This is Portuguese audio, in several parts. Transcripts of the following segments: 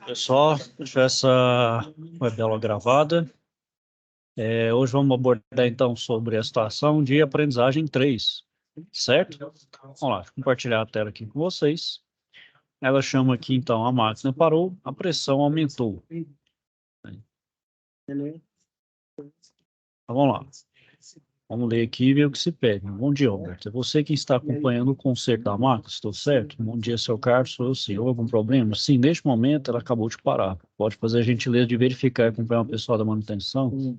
Pessoal, deixa essa webela gravada. Hoje vamos abordar então sobre a situação de aprendizagem 3, certo? Vamos lá, compartilhar a tela aqui com vocês. Ela chama aqui então, a máquina parou, a pressão aumentou. Então, vamos lá. Vamos ler aqui e ver o que se pede. Bom dia, Roberto. É você que está acompanhando o conserto da máquina, estou certo? Bom dia, seu Carlos. Sou eu, sim. Houve algum problema? Sim, neste momento ela acabou de parar. Pode fazer a gentileza de verificar e acompanhar o pessoal da manutenção?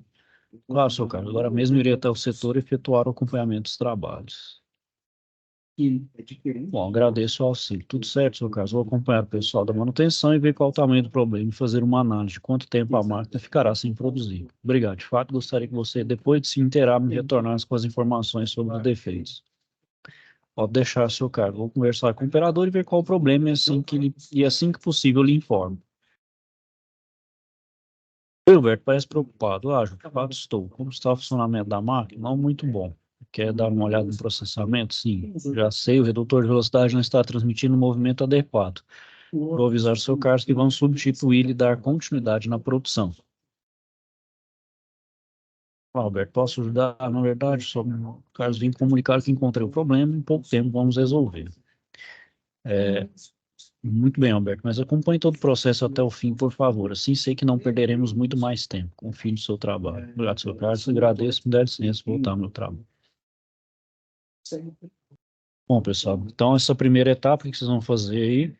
Claro, seu Carlos. Agora mesmo irei até o setor e efetuar o acompanhamento dos trabalhos. Bom, agradeço o auxílio. Tudo certo, seu Carlos. Vou acompanhar o pessoal da manutenção e ver qual o tamanho do problema e fazer uma análise de quanto tempo a máquina ficará sem produzir. Obrigado. De fato, gostaria que você, depois de se inteirar, me retornasse com as informações sobre os defeitos. Pode deixar, seu Carlos. Vou conversar com o operador e ver qual o problema e assim que possível lhe informo. Gilberto, parece preocupado. De fato estou. Como está o funcionamento da máquina? Não muito bom. Quer dar uma olhada no processamento? Sim, já sei, o redutor de velocidade não está transmitindo o movimento adequado. Vou avisar o seu Carlos que vamos substituir e dar continuidade na produção. Alberto, posso ajudar? Na verdade, só o Carlos vim comunicar que encontrei o problema e em pouco tempo vamos resolver. Muito bem, Alberto, mas acompanhe todo o processo até o fim, por favor. Assim sei que não perderemos muito mais tempo. Confie no seu trabalho. Obrigado, seu Carlos. Agradeço, me dá licença, voltar ao meu trabalho. Bom, pessoal, então essa primeira etapa que vocês vão fazer aí,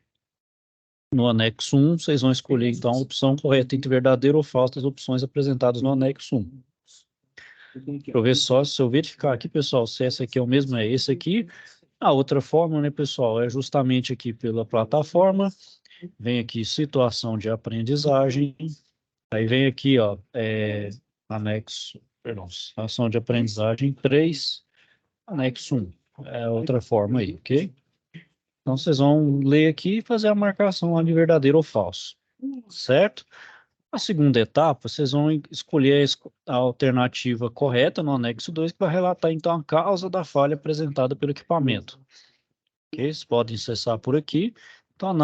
no anexo 1, vocês vão escolher então a opção correta entre verdadeiro ou falso das opções apresentadas no anexo 1. Deixa eu ver só, se eu verificar aqui, pessoal, se essa aqui é o mesmo, é esse aqui. A outra forma, né, pessoal, é justamente aqui pela plataforma, vem aqui situação de aprendizagem, aí vem aqui, ó, anexo, perdão, situação de aprendizagem 3, anexo 1, é outra forma aí, ok? Então, vocês vão ler aqui e fazer a marcação lá de verdadeiro ou falso, certo? A segunda etapa, vocês vão escolher a alternativa correta no anexo 2, que vai relatar, então, a causa da falha apresentada pelo equipamento. Ok? Vocês podem acessar por aqui. Então,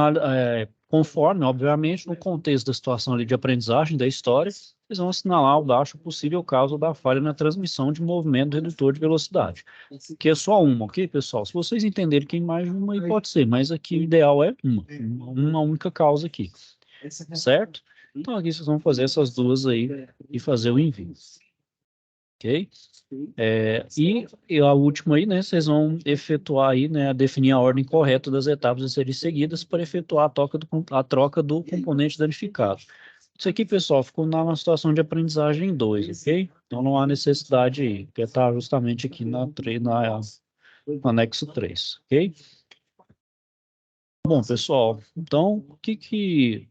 conforme, obviamente, no contexto da situação ali de aprendizagem da história, vocês vão assinalar abaixo o possível causa da falha na transmissão de movimento do redutor de velocidade. Que é só uma, ok, pessoal? Se vocês entenderem que tem mais de uma, aí pode ser, mas aqui o ideal é uma única causa aqui, certo? Então, aqui vocês vão fazer essas duas aí e fazer o envio. Ok? E a última aí, né, vocês vão efetuar aí, né, definir a ordem correta das etapas a serem seguidas para efetuar a troca do componente danificado. Isso aqui, pessoal, ficou na situação de aprendizagem 2, ok? Então não há necessidade aí, porque está justamente aqui no anexo 3, ok? Bom, pessoal, então, o que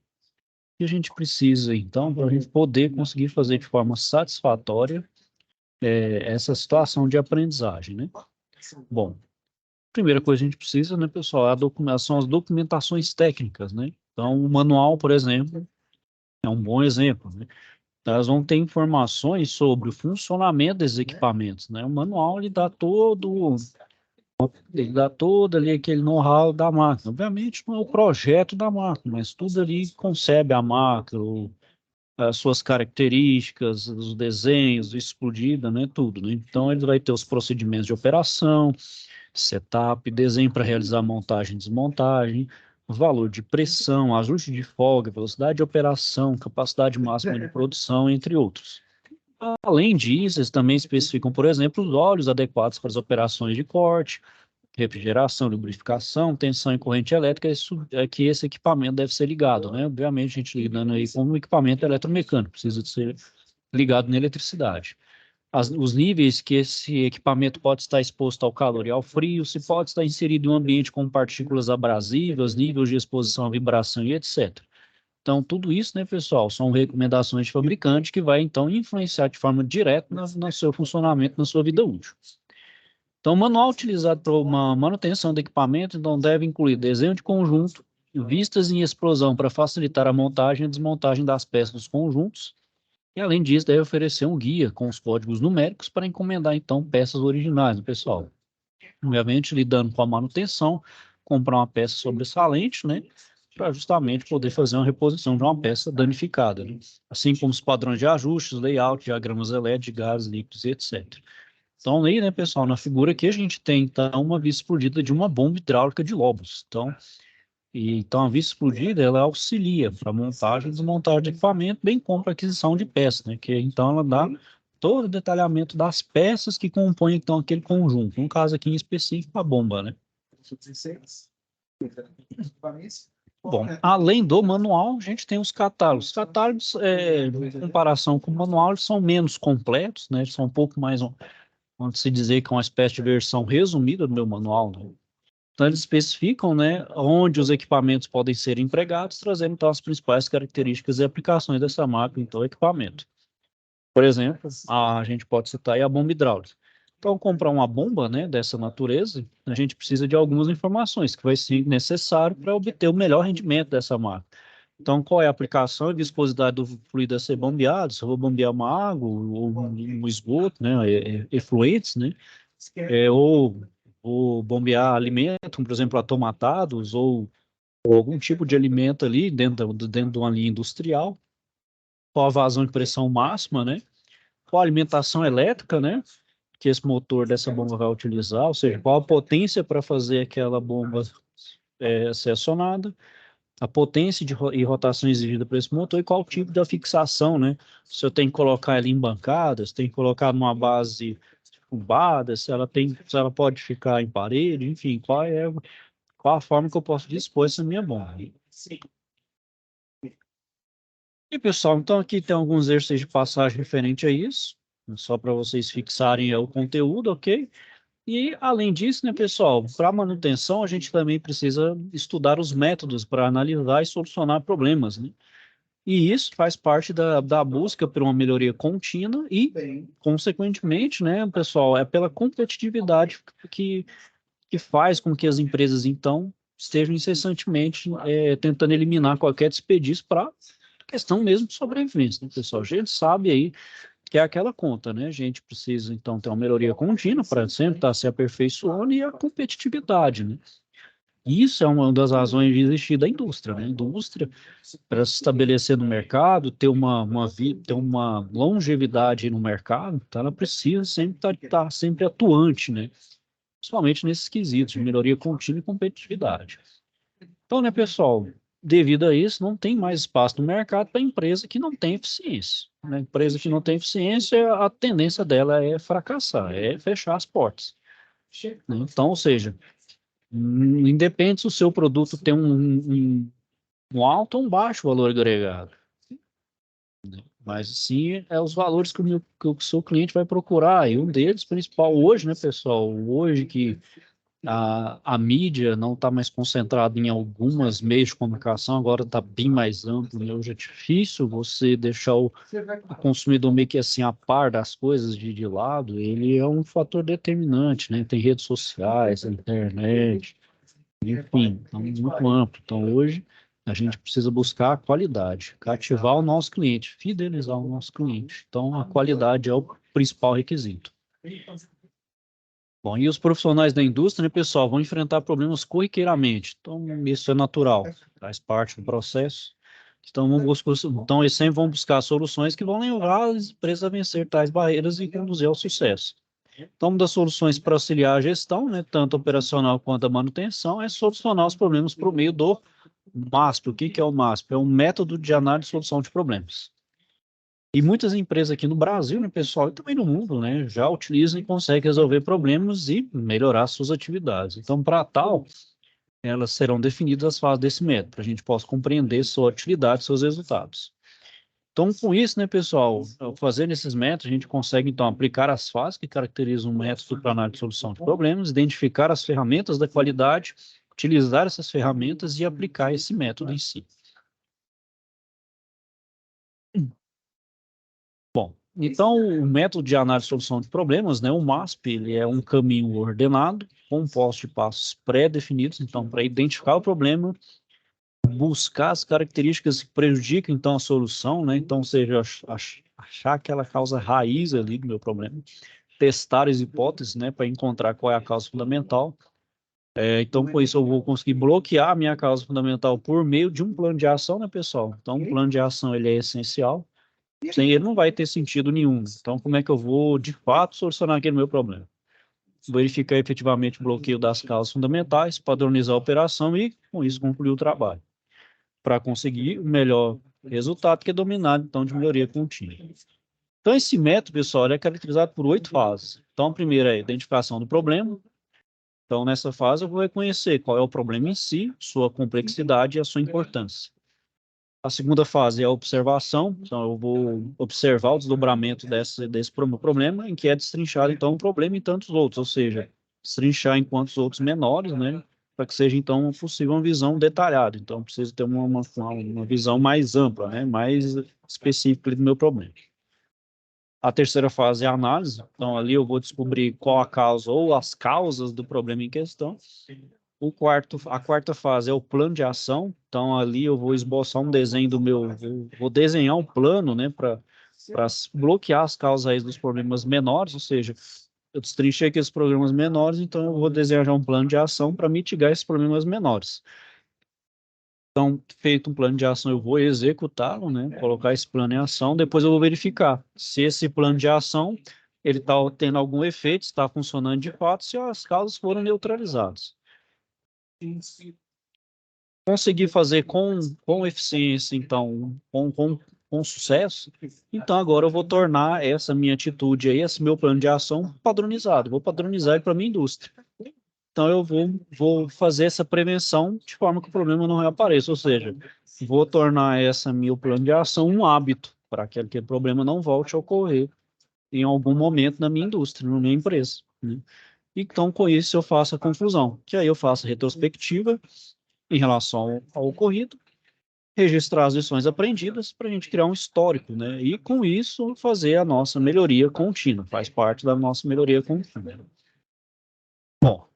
a gente precisa, então, para a gente poder conseguir fazer de forma satisfatória essa situação de aprendizagem, né? Bom, primeira coisa que a gente precisa, né, pessoal, são as documentações técnicas, né? Então, o manual, por exemplo, é um bom exemplo, né? Elas vão ter informações sobre o funcionamento desses equipamentos, né? O manual, ele dá todo ali aquele know-how da máquina. Obviamente, não é o projeto da máquina, mas tudo ali concebe a máquina, as suas características, os desenhos, explodida, né, tudo, né? Então, ele vai ter os procedimentos de operação, setup, desenho para realizar montagem e desmontagem, valor de pressão, ajuste de folga, velocidade de operação, capacidade máxima de produção, entre outros. Além disso, eles também especificam, por exemplo, os óleos adequados para as operações de corte, refrigeração, lubrificação, tensão e corrente elétrica, é que esse equipamento deve ser ligado, né? Obviamente, a gente lidando aí com um equipamento eletromecânico, precisa de ser ligado na eletricidade. Os níveis que esse equipamento pode estar exposto ao calor e ao frio, se pode estar inserido em um ambiente com partículas abrasivas, níveis de exposição à vibração e etc. Então, tudo isso, né, pessoal, são recomendações de fabricante que vai, então, influenciar de forma direta no seu funcionamento, na sua vida útil. Então, o manual utilizado para uma manutenção do equipamento, então, deve incluir desenho de conjunto, vistas em explosão para facilitar a montagem e desmontagem das peças dos conjuntos, e, além disso, deve oferecer um guia com os códigos numéricos para encomendar, então, peças originais, né, pessoal? Obviamente, lidando com a manutenção, comprar uma peça sobressalente, né? Para justamente poder fazer uma reposição de uma peça danificada, né? Assim como os padrões de ajustes, layout, diagramas LED, gases, líquidos e etc. Então, aí, né, pessoal, na figura aqui a gente tem, então, uma vista explodida de uma bomba hidráulica de lobos. Então a vista explodida, ela auxilia para a montagem e desmontagem de equipamento, bem como para a aquisição de peças, né? Que então ela dá todo o detalhamento das peças que compõem, então, aquele conjunto. No caso aqui em específico, a bomba, né? Bom, além do manual, a gente tem os catálogos. Os catálogos, em comparação com o manual, eles são menos completos, né? Eles são um pouco mais, vamos se dizer que é uma espécie de versão resumida do meu manual, né? Então, eles especificam, né, onde os equipamentos podem ser empregados, trazendo, então, as principais características e aplicações dessa máquina, então, equipamento. Por exemplo, a gente pode citar aí a bomba hidráulica. Então, comprar uma bomba, né, dessa natureza, a gente precisa de algumas informações que vai ser necessário para obter o melhor rendimento dessa máquina. Então, qual é a aplicação e viscosidade do fluido a ser bombeado? Se eu vou bombear uma água ou um esgoto, né, efluentes, né, ou bombear alimento, por exemplo, atomatados ou algum tipo de alimento ali dentro de uma linha industrial, qual a vazão de pressão máxima, né? Qual a alimentação elétrica, né? Que esse motor dessa bomba vai utilizar, ou seja, qual a potência para fazer aquela bomba ser acionada, a potência e rotação exigida para esse motor e qual o tipo de fixação, né? Se eu tenho que colocar ela em bancadas, tem que colocar numa base chumbada, se ela pode ficar em parede, enfim, qual a forma que eu posso dispor essa minha bomba. E pessoal, então aqui tem alguns exercícios de passagem referente a isso, só para vocês fixarem o conteúdo, ok? E além disso, né, pessoal, para manutenção a gente também precisa estudar os métodos para analisar e solucionar problemas, né? E isso faz parte da busca por uma melhoria contínua e, consequentemente, né, pessoal, é pela competitividade que faz com que as empresas, então, estejam incessantemente tentando eliminar qualquer desperdício para questão mesmo de sobrevivência, né, pessoal? A gente sabe aí que é aquela conta, né? A gente precisa, então, ter uma melhoria contínua para sempre estar se aperfeiçoando e a competitividade, né? Isso é uma das razões de existir da indústria, né? A indústria, para se estabelecer no mercado, ter uma longevidade no mercado, então ela precisa sempre estar sempre atuante, né? Principalmente nesses quesitos de melhoria contínua e competitividade. Então, né, pessoal, devido a isso, não tem mais espaço no mercado para empresa que não tem eficiência. Né? Empresa que não tem eficiência, a tendência dela é fracassar, é fechar as portas. Né? Então, ou seja, independe se o seu produto tem um alto ou um baixo valor agregado. Mas sim, é os valores que o seu cliente vai procurar. E um deles, principal hoje, né, pessoal? Hoje que a mídia não está mais concentrada em algumas meios de comunicação, agora está bem mais amplo, né? Hoje é difícil você deixar o consumidor meio que assim a par das coisas de lado, ele é um fator determinante, né? Tem redes sociais, internet, enfim, então muito amplo. Então hoje a gente precisa buscar a qualidade, cativar o nosso cliente, fidelizar o nosso cliente. Então a qualidade é o principal requisito. Bom, e os profissionais da indústria, né, pessoal, vão enfrentar problemas corriqueiramente. Então, isso é natural, faz parte do processo. Então, eles sempre vão buscar soluções que vão levar as empresas a vencer tais barreiras e conduzir ao sucesso. Então, uma das soluções para auxiliar a gestão, né, tanto operacional quanto a manutenção, é solucionar os problemas por meio do MASP. O que é o MASP? É um método de análise e solução de problemas. E muitas empresas aqui no Brasil, né, pessoal, e também no mundo, né, já utilizam e conseguem resolver problemas e melhorar suas atividades. Então, para tal, elas serão definidas as fases desse método, para a gente possa compreender sua utilidade e seus resultados. Então, com isso, né, pessoal, ao fazer esses métodos, a gente consegue, então, aplicar as fases que caracterizam um método para análise e solução de problemas, identificar as ferramentas da qualidade, utilizar essas ferramentas e aplicar esse método em si. Bom, então o método de análise e solução de problemas, né, o MASP, ele é um caminho ordenado, composto de passos pré-definidos, então, para identificar o problema, buscar as características que prejudicam, então, a solução, né, então, ou seja, achar aquela causa raiz ali do meu problema, testar as hipóteses, né, para encontrar qual é a causa fundamental, Então, com isso, eu vou conseguir bloquear a minha causa fundamental por meio de um plano de ação, né, pessoal? Então, um plano de ação, ele é essencial. Sem ele não vai ter sentido nenhum. Então, como é que eu vou, de fato, solucionar aquele meu problema? Verificar efetivamente o bloqueio das causas fundamentais, padronizar a operação e, com isso, concluir o trabalho, para conseguir o melhor resultado, que é dominado, então, de melhoria contínua. Então, esse método, pessoal, ele é caracterizado por 8 fases. Então, a primeira é a identificação do problema. Então, nessa fase, eu vou reconhecer qual é o problema em si, sua complexidade e a sua importância. A segunda fase é a observação, então eu vou observar o desdobramento desse problema, em que é destrinchado, então, um problema em tantos outros, ou seja, destrinchar em quantos outros menores, né, para que seja, então, possível uma visão detalhada. Então, preciso ter uma visão mais ampla, né, mais específica do meu problema. A terceira fase é a análise, então, ali eu vou descobrir qual a causa ou as causas do problema em questão. A quarta fase é o plano de ação. Então, ali eu vou esboçar um desenho vou desenhar um plano, né, para bloquear as causas dos problemas menores, ou seja, eu destrinchei aqueles problemas menores, então eu vou desenhar já um plano de ação para mitigar esses problemas menores. Então, feito um plano de ação, eu vou executá-lo, né, colocar esse plano em ação, depois eu vou verificar se esse plano de ação ele está tendo algum efeito, está funcionando de fato, se as causas foram neutralizadas. Conseguir fazer com eficiência, então, com sucesso, então agora eu vou tornar essa minha atitude aí, esse meu plano de ação padronizado, vou padronizar ele para a minha indústria. Então eu vou fazer essa prevenção de forma que o problema não reapareça, ou seja, vou tornar essa meu plano de ação um hábito, para que aquele problema não volte a ocorrer em algum momento na minha indústria, na minha empresa, né? Então, com isso, eu faço a conclusão, que aí eu faço a retrospectiva em relação ao ocorrido, registrar as lições aprendidas para a gente criar um histórico, né? E com isso fazer a nossa melhoria contínua, faz parte da nossa melhoria contínua. Bom,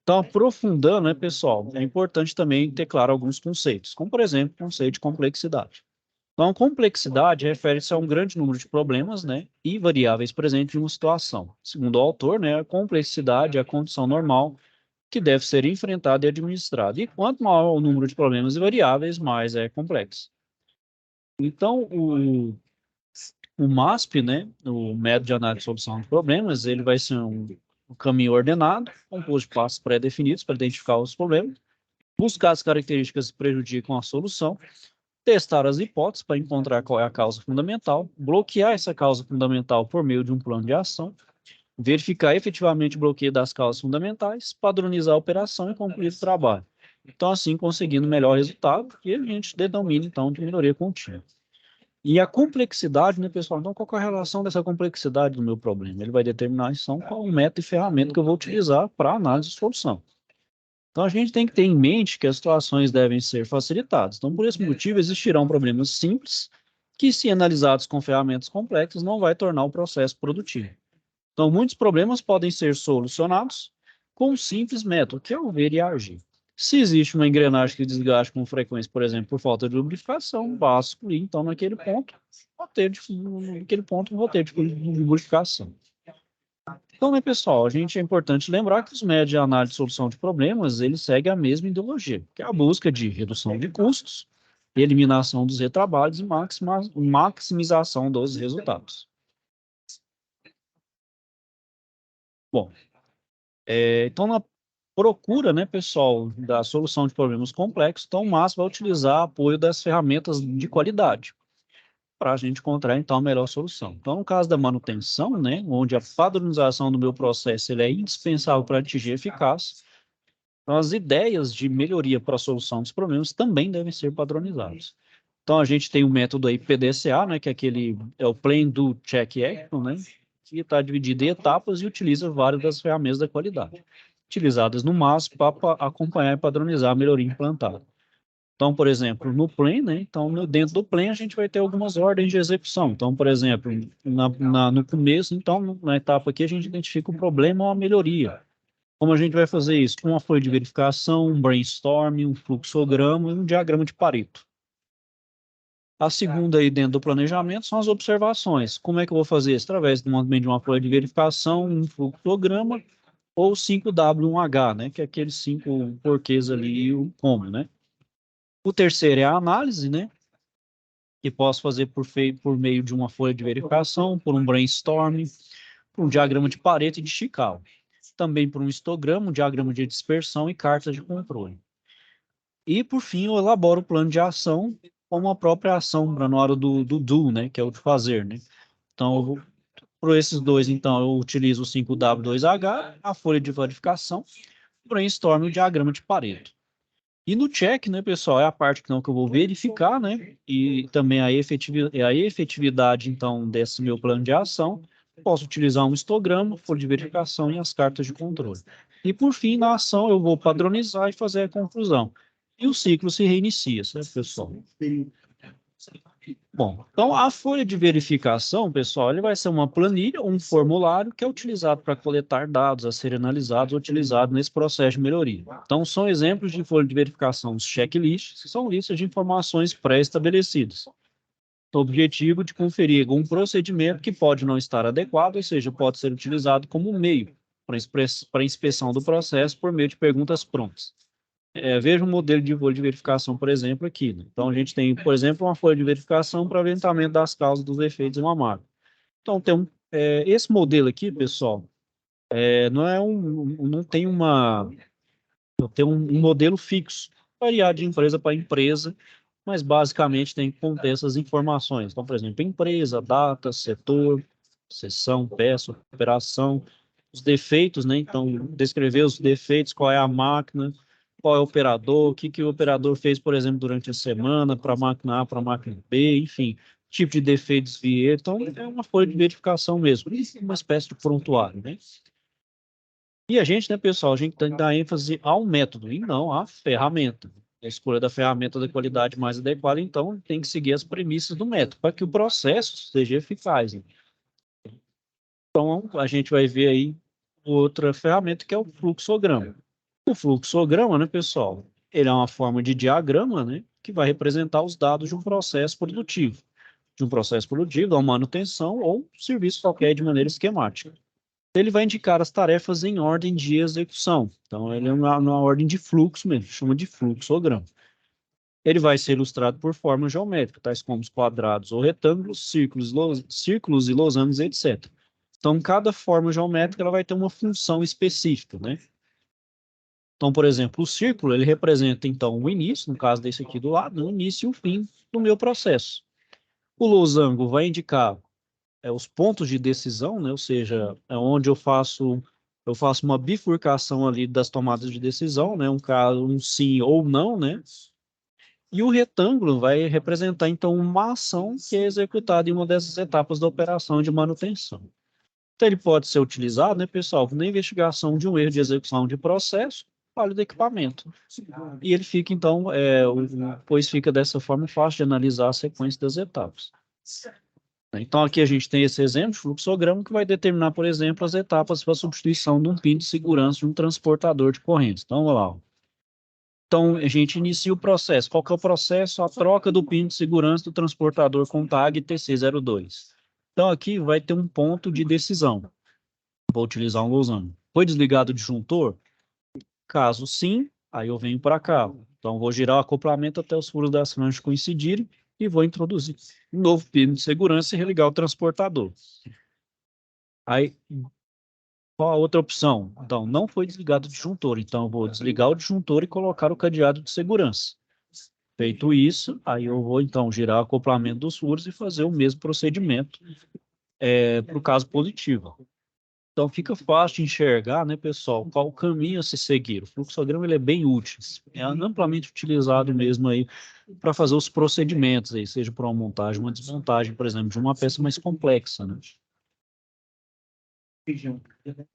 então aprofundando, né, pessoal, é importante também ter claro alguns conceitos, como por exemplo, o conceito de complexidade. Então, complexidade refere-se a um grande número de problemas, né, e variáveis presentes em uma situação. Segundo o autor, né, a complexidade é a condição normal que deve ser enfrentada e administrada. E quanto maior o número de problemas e variáveis, mais é complexo. Então, o MASP, né, o método de análise e solução de problemas, ele vai ser um caminho ordenado, composto de passos pré-definidos para identificar os problemas, buscar as características que prejudicam a solução, testar as hipóteses para encontrar qual é a causa fundamental, bloquear essa causa fundamental por meio de um plano de ação, verificar efetivamente o bloqueio das causas fundamentais, padronizar a operação e concluir o trabalho. Então, assim, conseguindo melhor resultado, que a gente denomina, então, de melhoria contínua. E a complexidade, né, pessoal? Então, qual é a relação dessa complexidade do meu problema? Ele vai determinar, então, qual o método e ferramenta que eu vou utilizar para análise e solução. Então, a gente tem que ter em mente que as situações devem ser facilitadas. Então, por esse motivo, existirão problemas simples que, se analisados com ferramentas complexas, não vai tornar o processo produtivo. Então, muitos problemas podem ser solucionados com um simples método, que é o ver e agir. Se existe uma engrenagem que desgaste com frequência, por exemplo, por falta de lubrificação, basta excluir, então, naquele ponto, um roteiro de lubrificação. Então, né, pessoal, é importante lembrar que os métodos de análise e solução de problemas, eles seguem a mesma ideologia, que é a busca de redução de custos, eliminação dos retrabalhos e maximização dos resultados. Bom, então, na procura, né, pessoal, da solução de problemas complexos, então o MAS vai utilizar apoio das ferramentas de qualidade para a gente encontrar, então, a melhor solução. Então, no caso da manutenção, né, onde a padronização do meu processo ele é indispensável para atingir eficácia, então, as ideias de melhoria para a solução dos problemas também devem ser padronizadas. Então, a gente tem o método aí PDCA, né, que é o Plan, Do, Check, Action, né, que está dividido em etapas e utiliza várias das ferramentas da qualidade, utilizadas no MAS para acompanhar e padronizar a melhoria implantada. Então, por exemplo, no Plan, né, então, dentro do Plan, a gente vai ter algumas ordens de execução. Então, por exemplo, no começo, então, na etapa aqui, a gente identifica o problema ou a melhoria. Como a gente vai fazer isso? Com uma folha de verificação, um brainstorming, um fluxograma e um diagrama de Pareto. A segunda aí dentro do planejamento são as observações. Como é que eu vou fazer isso? Através de uma folha de verificação, um fluxograma ou 5W1H, né, que é aqueles 5 porquês ali e o como, né. O terceiro é a análise, né, que posso fazer por meio de uma folha de verificação, por um brainstorming, por um diagrama de Pareto e de Chicago. Também por um histograma, um diagrama de dispersão e cartas de controle. E, por fim, eu elaboro o plano de ação como a própria ação na hora do do, né, que é o de fazer, né. Então, por esses dois, então, eu utilizo o 5W2H, a folha de verificação, o brainstorming e o diagrama de Pareto. E no check, né, pessoal, é a parte que, não, que eu vou verificar, né, e também a efetividade, então, desse meu plano de ação. Posso utilizar um histograma, folha de verificação e as cartas de controle. E, por fim, na ação, eu vou padronizar e fazer a conclusão. E o ciclo se reinicia, certo, pessoal? Bom, então a folha de verificação, pessoal, ele vai ser uma planilha, um formulário que é utilizado para coletar dados a serem analisados, utilizado nesse processo de melhoria. Então, são exemplos de folha de verificação, os checklists, que são listas de informações pré-estabelecidas. O objetivo de conferir um procedimento que pode não estar adequado, ou seja, pode ser utilizado como meio para inspeção do processo por meio de perguntas prontas. Veja um modelo de folha de verificação, por exemplo, aqui, né? Então, a gente tem, por exemplo, uma folha de verificação para aventamento das causas dos efeitos em uma máquina. Então, esse modelo aqui, pessoal, não é não tem não tem um modelo fixo, variar de empresa para empresa, mas basicamente tem que conter essas informações. Então, por exemplo, empresa, data, setor, seção, peça, operação, os defeitos, né? Então, descrever os defeitos, qual é a máquina, qual é o operador, o que que o operador fez, por exemplo, durante a semana, para a máquina A, para a máquina B, enfim, tipo de defeitos vieram. Então, é uma folha de verificação mesmo, uma espécie de prontuário, né? E a gente, né, pessoal, a gente tem que dar ênfase ao método e não à ferramenta. A escolha da ferramenta da qualidade mais adequada, então, tem que seguir as premissas do método, para que o processo seja eficaz, né? Então, a gente vai ver aí outra ferramenta que é o fluxograma. O fluxograma, né, pessoal, ele é uma forma de diagrama, né, que vai representar os dados de um processo produtivo. De um processo produtivo, da manutenção ou serviço qualquer de maneira esquemática. Ele vai indicar as tarefas em ordem de execução. Então, ele é uma ordem de fluxo mesmo, chama de fluxograma. Ele vai ser ilustrado por formas geométricas, tais como os quadrados ou retângulos, círculos e losangos, etc. Então, cada forma geométrica ela vai ter uma função específica, né? Então, por exemplo, o círculo ele representa então o início, no caso desse aqui do lado, o início e o fim do meu processo. O losango vai indicar os pontos de decisão, né? Ou seja, é onde eu faço uma bifurcação ali das tomadas de decisão, né? Um caso, um sim ou não, né? E o retângulo vai representar então uma ação que é executada em uma dessas etapas da operação de manutenção. Então ele pode ser utilizado, né, pessoal, na investigação de um erro de execução de processo, falha do equipamento. E ele fica então, pois fica dessa forma fácil de analisar a sequência das etapas. Então, aqui a gente tem esse exemplo de fluxograma que vai determinar, por exemplo, as etapas para a substituição de um pino de segurança de um transportador de correntes. Então, vamos lá. Então, a gente inicia o processo. Qual que é o processo? A troca do pino de segurança do transportador com tag TC02. Então, aqui vai ter um ponto de decisão. Vou utilizar um losango. Foi desligado o disjuntor? Caso sim, aí eu venho para cá. Então, vou girar o acoplamento até os furos das franjas coincidirem e vou introduzir um novo pino de segurança e religar o transportador. Aí, qual a outra opção? Então, não foi desligado o disjuntor, então eu vou desligar o disjuntor e colocar o cadeado de segurança. Feito isso, aí eu vou então girar o acoplamento dos furos e fazer o mesmo procedimento para o caso positivo. Então fica fácil de enxergar, né, pessoal, qual o caminho a se seguir. O fluxograma ele é bem útil, é amplamente utilizado mesmo aí para fazer os procedimentos aí, seja para uma montagem, uma desmontagem, por exemplo, de uma peça mais complexa, né?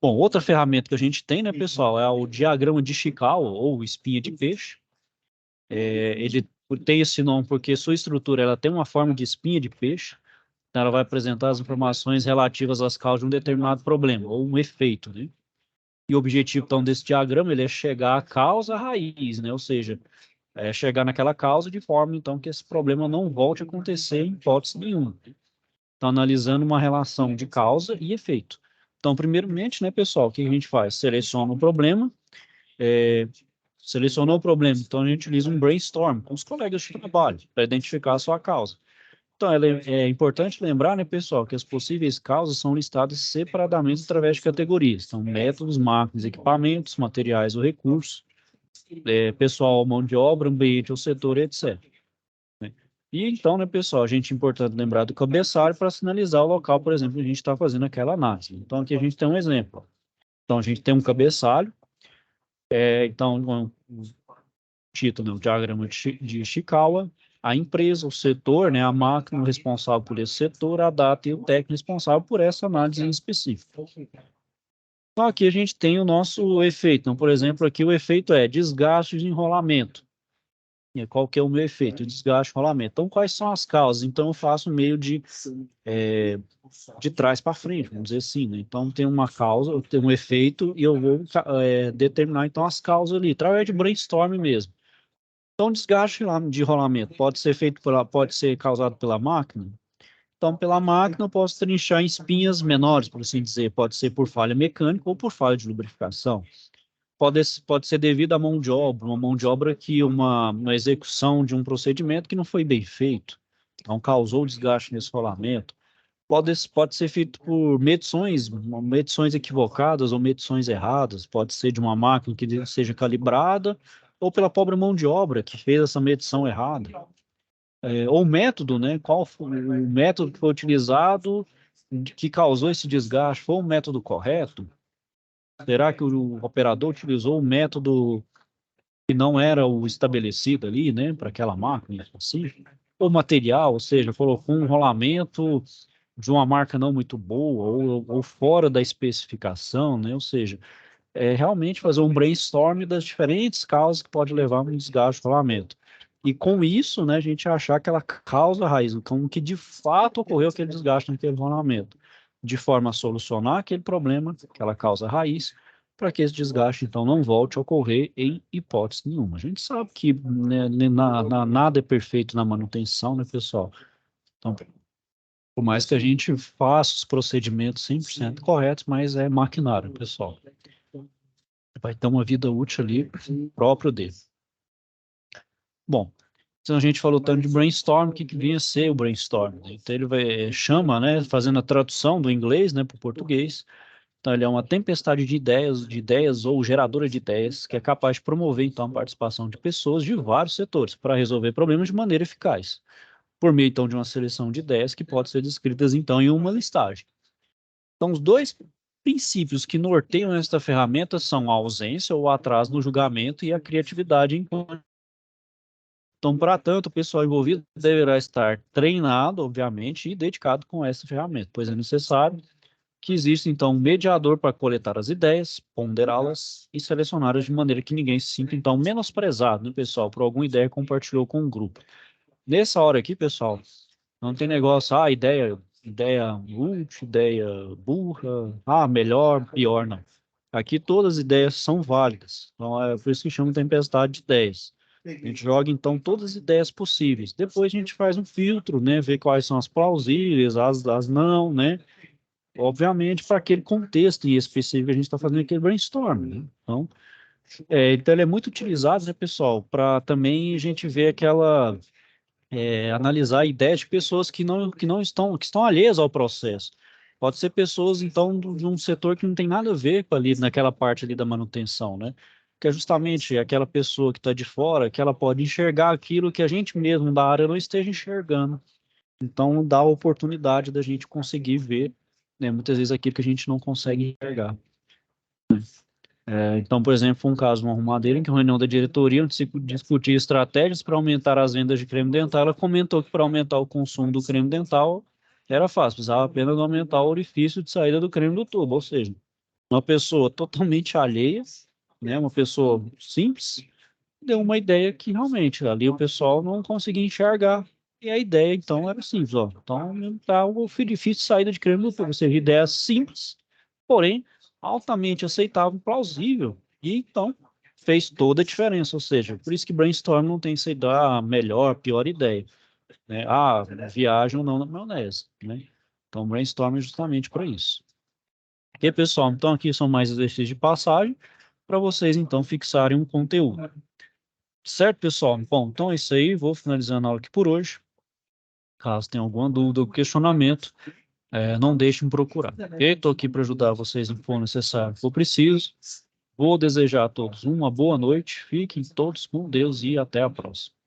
Bom, outra ferramenta que a gente tem, né, pessoal, é o diagrama de Chicago ou espinha de peixe. Ele tem esse nome porque sua estrutura ela tem uma forma de espinha de peixe. Então ela vai apresentar as informações relativas às causas de um determinado problema ou um efeito, né? E o objetivo, então, desse diagrama ele é chegar à causa raiz, né? Ou seja, chegar naquela causa de forma, então, que esse problema não volte a acontecer em hipótese nenhuma. Então, analisando uma relação de causa e efeito. Então, primeiramente, né, pessoal, o que a gente faz? Seleciona o problema, selecionou o problema, então a gente utiliza um brainstorm com os colegas de trabalho para identificar a sua causa. Então, é importante lembrar, né, pessoal, que as possíveis causas são listadas separadamente através de categorias. Então, métodos, máquinas, equipamentos, materiais ou recursos, pessoal, mão de obra, ambiente ou setor, etc. Né? E então, né, pessoal, a gente é importante lembrar do cabeçalho para sinalizar o local, por exemplo, que a gente está fazendo aquela análise. Então, aqui a gente tem um exemplo. Então, a gente tem um cabeçalho, então, um título, o diagrama de Ishikawa, a empresa, o setor, né, a máquina responsável por esse setor, a data e o técnico responsável por essa análise em específico. Então, aqui a gente tem o nosso efeito. Então, por exemplo, aqui o efeito é desgaste de enrolamento. E qual que é o meu efeito? Desgaste de enrolamento. Então, quais são as causas? Então, eu faço meio de trás para frente, vamos dizer assim, né? Então, tem uma causa, eu tenho um efeito e eu vou determinar, então, as causas ali, através de brainstorm mesmo. Então, desgaste de rolamento pode ser causado pela máquina. Então, pela máquina, eu posso trinchar em espinhas menores, por assim dizer. Pode ser por falha mecânica ou por falha de lubrificação. Pode ser devido à mão de obra, uma mão de obra que uma execução de um procedimento que não foi bem feito. Então, causou desgaste nesse rolamento. Pode ser feito por medições equivocadas ou medições erradas. Pode ser de uma máquina que seja calibrada ou pela própria mão de obra que fez essa medição errada. Ou o método, né? Qual foi o método que foi utilizado que causou esse desgaste? Foi o método correto? Será que o operador utilizou o método que não era o estabelecido ali, né, para aquela máquina específica? Ou material, ou seja, colocou um rolamento de uma marca não muito boa ou fora da especificação, né? Ou seja, realmente fazer um brainstorm das diferentes causas que pode levar a um desgaste do rolamento. E com isso, né, a gente achar aquela causa raiz, como que de fato ocorreu aquele desgaste naquele rolamento, de forma a solucionar aquele problema, aquela causa raiz, para que esse desgaste, então, não volte a ocorrer em hipótese nenhuma. A gente sabe que né, nada é perfeito na manutenção, né, pessoal? Então, por mais que a gente faça os procedimentos 100% corretos, mas é maquinário, pessoal. Vai ter uma vida útil ali próprio dele. Bom, então a gente falou tanto de brainstorm, o que vinha a ser o brainstorm? Né? Então ele chama, né, fazendo a tradução do inglês, né, para o português. Então ele é uma tempestade de ideias ou geradora de ideias que é capaz de promover então a participação de pessoas de vários setores para resolver problemas de maneira eficaz, por meio então de uma seleção de ideias que pode ser descritas então em uma listagem. Então, os dois princípios que norteiam esta ferramenta são a ausência ou atraso no julgamento e a criatividade em. Então, para tanto, o pessoal envolvido deverá estar treinado, obviamente, e dedicado com essa ferramenta, pois é necessário que exista, então, um mediador para coletar as ideias, ponderá-las e selecioná-las de maneira que ninguém se sinta, então, menosprezado, né, pessoal, por alguma ideia que compartilhou com o grupo. Nessa hora aqui, pessoal, não tem negócio, ideia útil, ideia burra, melhor, pior, não. Aqui todas as ideias são válidas. Então é por isso que chama tempestade de ideias. A gente joga então todas as ideias possíveis. Depois a gente faz um filtro, né? Ver quais são as plausíveis, as não, né? Obviamente, para aquele contexto em específico, a gente está fazendo aquele brainstorm, né? Então ele é muito utilizado, né, pessoal, para também a gente ver analisar ideias de pessoas que estão alheias ao processo. Pode ser pessoas, então, de um setor que não tem nada a ver com ali naquela parte ali da manutenção, né? Que é justamente aquela pessoa que está de fora, que ela pode enxergar aquilo que a gente mesmo da área não esteja enxergando. Então, dá a oportunidade da gente conseguir ver, né, muitas vezes aquilo que a gente não consegue enxergar. Então, por exemplo, foi um caso, uma arrumadeira em que uma reunião da diretoria, onde se discutia estratégias para aumentar as vendas de creme dental, ela comentou que para aumentar o consumo do creme dental era fácil, precisava apenas aumentar o orifício de saída do creme do tubo, ou seja, uma pessoa totalmente alheia, né, uma pessoa simples, deu uma ideia que realmente ali o pessoal não conseguia enxergar. E a ideia, então, era simples, ó. Então, aumentar o orifício de saída de creme do tubo, ou seja, ideia simples, porém altamente aceitável, plausível, e então fez toda a diferença, ou seja, por isso que brainstorm não tem sido a melhor, pior ideia, né? Viagem ou não na maionese, né? Então brainstorm é justamente para isso. Ok, pessoal? Então, aqui são mais exercícios de passagem para vocês, então, fixarem um conteúdo. Certo, pessoal? Bom, então é isso aí. Vou finalizando a aula aqui por hoje. Caso tenha alguma dúvida ou questionamento, não deixem de procurar. Ok? Estou aqui para ajudar vocês no que for necessário, se for preciso. Vou desejar a todos uma boa noite. Fiquem todos com Deus e até a próxima.